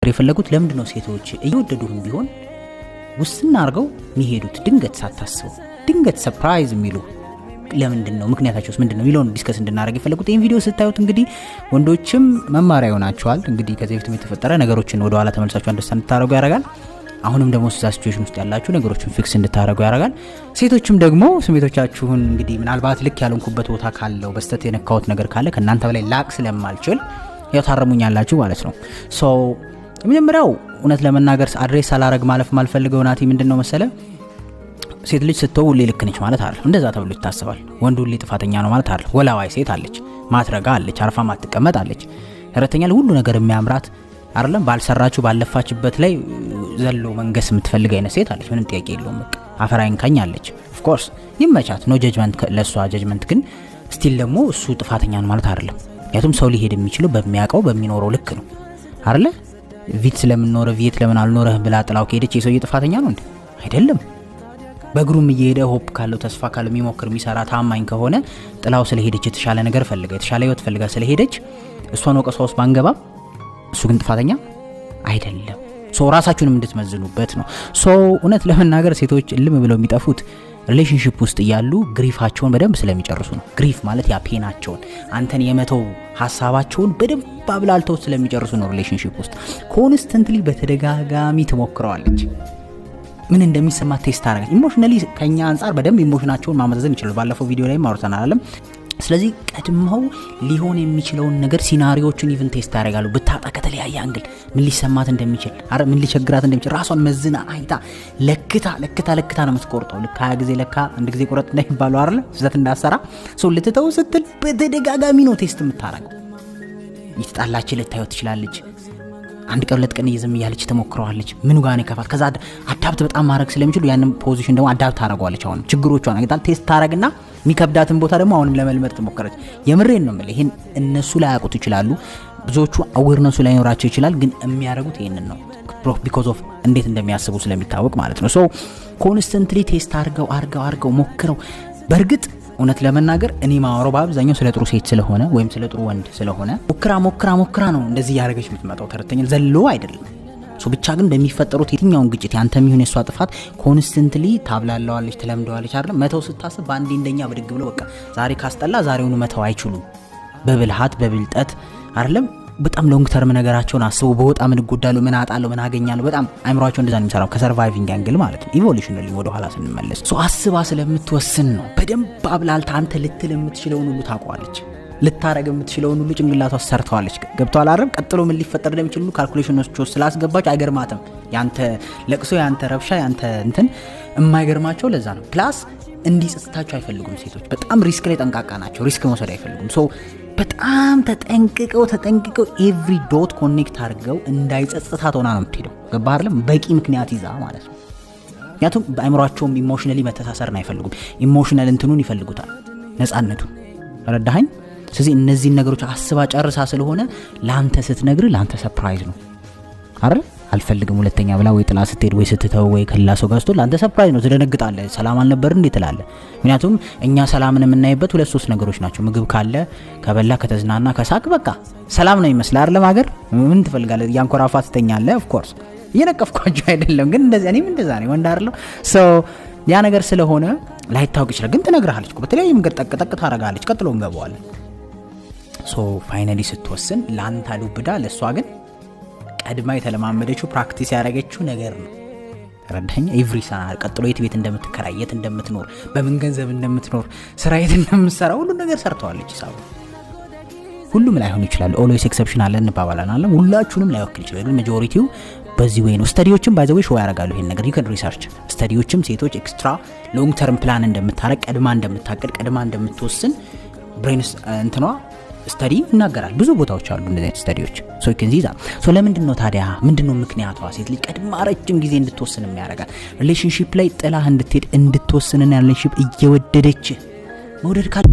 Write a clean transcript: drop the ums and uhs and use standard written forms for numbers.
ልናገር የፈለኩት ለምንድነው ሴቶች እየወደዱም ቢሆን ውስና አርገው የሚሄዱት ድንገት ሳታስበው ድንገት ሰርፕራይዝ የሚሉ ለምንድነው ምክንያታቸውስ ምንድነው ይሉን ዲስከስ እንድናረግ የፈለኩት ይሄን ቪዲዮ ስታዩት እንግዲህ ወንዶችም መማሪያ ይሆናቸዋል እንግዲህ ከዚህ በፊት የተፈጠረ ነገሮችን ወደ ኋላ ተመልሳችሁ አንደርስታንድ ታረጉ ያረጋል አሁንም ደግሞ እዛ ሲቹዌሽን ውስጥ ያላችሁ ነገሮችን ፊክስ እንድታረጉ ያረጋል ሴቶችም ደግሞ ስሜቶቻችሁን እንግዲህ ምናልባት ልክ ያልንኩበት ቦታ ካለው በስተት የነካውት ነገር ካለ ከናንተ በላይ ላቅ ስለማልችል ያው ታረሙኛላችሁ ማለት ነው ሶ የመጀመሪያው እውነት ለመናገር አድሬስ አላረግ ማለፍ ማልፈልገው ናቲ ምንድነው መሰለ ሴት ልጅ ስትተው ሁሌ ልክ ነች ማለት አይደል እንደዛ ተብሎ ይታሰባል ወንዱ ሁሌ ጥፋተኛ ነው ማለት አይደል ወላዋይ ሴት አለች ማትረጋ አለች አርፋ ማትቀመጥ አለች ረተኛል ሁሉ ነገር የሚያምራት አይደለም ባልሰራችሁ ባለፋችበት ላይ ዘሎ መንገስ የምትፈልግ አይነት ሴት አለች ምንም ጥያቄ የለውም በቃ አፈራይንካኝ አለች ኦፍ ኮርስ ይመቻት ኖ ጀጅመንት ለሷ ጀጅመንት ግን ስቲል ደግሞ እሱ ጥፋተኛ ነው ማለት አይደለም ያቱም ሰው ሊሄድ የሚችለው በሚያቀው በሚኖረው ልክ ነው አይደለ ቪት ስለምንኖር ቪት ለምን አልኖርህ ብላ ጥላው ከሄደች የሰው ጥፋተኛ ነው እንዴ አይደለም በግሩም እየሄደ ሆፕ ካለው ተስፋ ካለው የሚሞክር የሚሰራ ታማኝ ከሆነ ጥላው ስለሄደች የተሻለ ነገር ፈልጋ የተሻለ ህይወት ፈልጋ ስለሄደች እሷን ወቀሷስ ባንገባ እሱ ግን ጥፋተኛ አይደለም ሶ ራሳችሁንም እንድትመዝኑበት ነው ሶ እውነት ለመናገር ሴቶች ልም ብለው የሚጠፉት ሪሌሽንሺፕ ውስጥ ያሉ ግሪፋቸውን በደንብ ስለሚጨርሱ ነው ግሪፍ ማለት ያ ፔናቸውን አንተን የመተው ሐሳባቸውን በደንብ አብላልተው ስለሚጨርሱ ነው ሪሌሽንሺፕ ውስጥ ኮንስታንትሊ በተደጋጋሚ ተሞክረዋለች ምን እንደሚሰማ ቴስት አረጋች ኢሞሽናሊ ከኛ አንፃር በደንብ ኢሞሽናቸውን ማመዛዘን ይችላል ባለፈው ቪዲዮ ላይ ማውርተናል አይደል ስለዚህ ቀድመው ሊሆን የሚችለውን ነገር ሲናሪዮችን ኢቭን ቴስት ያደርጋሉ በታጣ ከተለያየ አንግል ምን ሊሰማት እንደሚችል አረ ምን ሊቸግራት እንደሚችል ራሷን መዝና አይታ ለክታ ነው የምትቆርጠው ለካ ጊዜ ለካ አንድ ጊዜ ቆረጥ እንዳይባለው አይደል ስለዚህ እንዳሰራ ሶ ልትተው ስትል በተደጋጋሚ ነው ቴስት የምታረገው ይጣላች ልታዩት ትችላለች አንድ ቀን ሁለት ቀን እየዘም ያለች ተሞክረዋለች ምን ጋር ነው ከፋት ከዛ አዳፕት በጣም ማድረግ ስለሚችሉ ያንን ፖዚሽን ደግሞ አዳፕት አረጋዋለች አሁን ችግሮቿን አግጣል ቴስት ታረግና ሚከብዳትን ቦታ ደግሞ አሁንም ለመልመድ ተሞከረች የምሬን ነው ማለት ይሄን እነሱ ላይ ያቁት ይችላሉ ብዙዎቹ አዌርነሱ ላይ ኖራቸው ይችላል ግን የሚያረጉት ይሄንን ነው because of እንዴት እንደሚያስቡ ስለሚታወቅ ማለት ነው ሶ ኮንስታንትሊ ቴስት አርገው ሞክረው በርግጥ እውነት ለመናገር እኔ ማወራው በአብዛኛው ስለ ጥሩ ሴት ስለሆነ ወይም ስለ ጥሩ ወንድ ስለሆነ ሞክራ ነው እንደዚህ ያረጋች የምትመጣው ተረተኛል ዘሎ አይደለም ሶ ብቻ ግን በሚፈጠሩት የትኛውን ግጭት ያንተም ይሁን የሷ ጥፋት ኮንስታንትሊ ታብላለዋለች ተለምደዋለች አይደል መተው ስታስብ ባንዴ እንደኛ ብድግ ብሎ በቃ ዛሬ ካስጠላ ዛሬውኑ መተው አይችሉም በብልሃት በብልጠት አይደለም በጣም ሎንግ ተርም ነገራቸውን አስቡ በወጣ ምን ጎዳለው ምን አጣለው ምን አገኛለው በጣም አይምሮአቸው እንደዛ ነው የሚሰራው ከሰርቫይቪንግ አንግል ማለት ነው ኢቮሉሽናሊ ወደ ኋላ ስንመለስ ሶ አስባ ስለምትወስን ነው በደንብ አብላልታ አንተ ልትል የምትችለውን ሁሉ ታቋለች ልታረግ የምትችለውን ሁሉ ጭንቅላቷ ሰርተዋለች ገብቷል አይደል ቀጥሎ ምን ሊፈጠር እንደሚችል ሁሉ ካልኩሌሽኖች ስላስገባች አይገርማትም ያንተ ለቅሶ ያንተ ረብሻ ያንተ እንትን የማይገርማቸው ለዛ ነው ፕላስ እንዲጽጽታቸው አይፈልጉም ሴቶች በጣም ሪስክ ላይ ጠንቃቃ ናቸው ሪስክ መውሰድ አይፈልጉም ሶ በጣም ተጠንቅቀው ኤቭሪ ዶት ኮኔክት አድርገው እንዳይጸጽታት ሆና ነው የምትሄደው ገባህ አይደል በቂ ምክንያት ይዛ ማለት ነው ያቱም በአይምሮአቸውም ኢሞሽናሊ መተሳሰርና አይፈልጉም ኢሞሽናል እንትኑን ይፈልጉታል ነፃነቱን ረዳኸኝ ስለዚህ እነዚህ ነገሮች አስባ ጨርሳ ስለሆነ ላንተ ስትነግር ላንተ ሰርፕራይዝ ነው አይደል አልፈልግም ሁለተኛ ብላ ወይ ጥላ ስትሄድ ወይ ስትተው ወይ ከላ ሰው ጋር ስትል ላንተ ሰርፕራይዝ ነው ትደነግጣለህ ሰላም አልነበር እንዴ ትላለህ ምክንያቱም እኛ ሰላምን የምናይበት ሁለት ሶስት ነገሮች ናቸው ምግብ ካለ ከበላ ከተዝናና ከሳቅ በቃ ሰላም ነው ይመስላል አይደል ማገር ምን ትፈልጋለህ ያንኮራፋ ትተኛለህ ኦፍ ኮርስ እየነቀፍኳቸው አይደለም ግን እንደዚህ እኔም እንደዛ ነኝ ወንድ አይደለም ሶ ያ ነገር ስለሆነ ላይታወቅ ይችላል ግን ትነግርሃለች እኮ በተለያየ መንገድ ጠቅጠቅ ታረጋለች ቀጥሎ እንገባዋለን ሶ ፋይናሊ ስትወስን ላንተ ዱብዳ ለሷ ግን ቀድማ የተለማመደችው ፕራክቲስ ያደረገችው ነገር ነው ተረዳኸኝ ኤቭሪ ሰዓት ቀጥሎ የት እንደምትከራየት እንደምትኖር በምን ገንዘብ እንደምትኖር ስራ የት እንደምትሰራ ሁሉ ነገር ሰርተዋለች ይሳቡ ሁሉም ላይሆን ይችላል ኦልዌይስ ኤክሰፕሽን አለ እንባባላለን ሁላችሁንም ላይወክል ይችላል ግን ማጆሪቲው በዚህ ወይ ነው ስታዲዎችም ባይ ዘ ዌይ ሾው ያረጋሉ ይሄን ነገር you can research ስታዲዎችም ሴቶች ኤክስትራ ሎንግ ተርም ፕላን እንደምታረቅ ቀድማ እንደምታቀድ ቀድማ እንደምትወስን ብሬንስ እንትኗ ስታዲ ይናገራል ብዙ ቦታዎች አሉ እንደዚህ ስታዲዎች ሶ you can see that ሶ ለምንድነው ታዲያ ምንድነው ምክንያቷ ሴት ልጅ ቀድማ ረጅም ጊዜ እንድትወስን የሚያረጋት ሪሌሽንሺፕ ላይ ጥላህ እንድትወስንና ሪሌሽንሺፕ እየወደደች መውደድ ካለ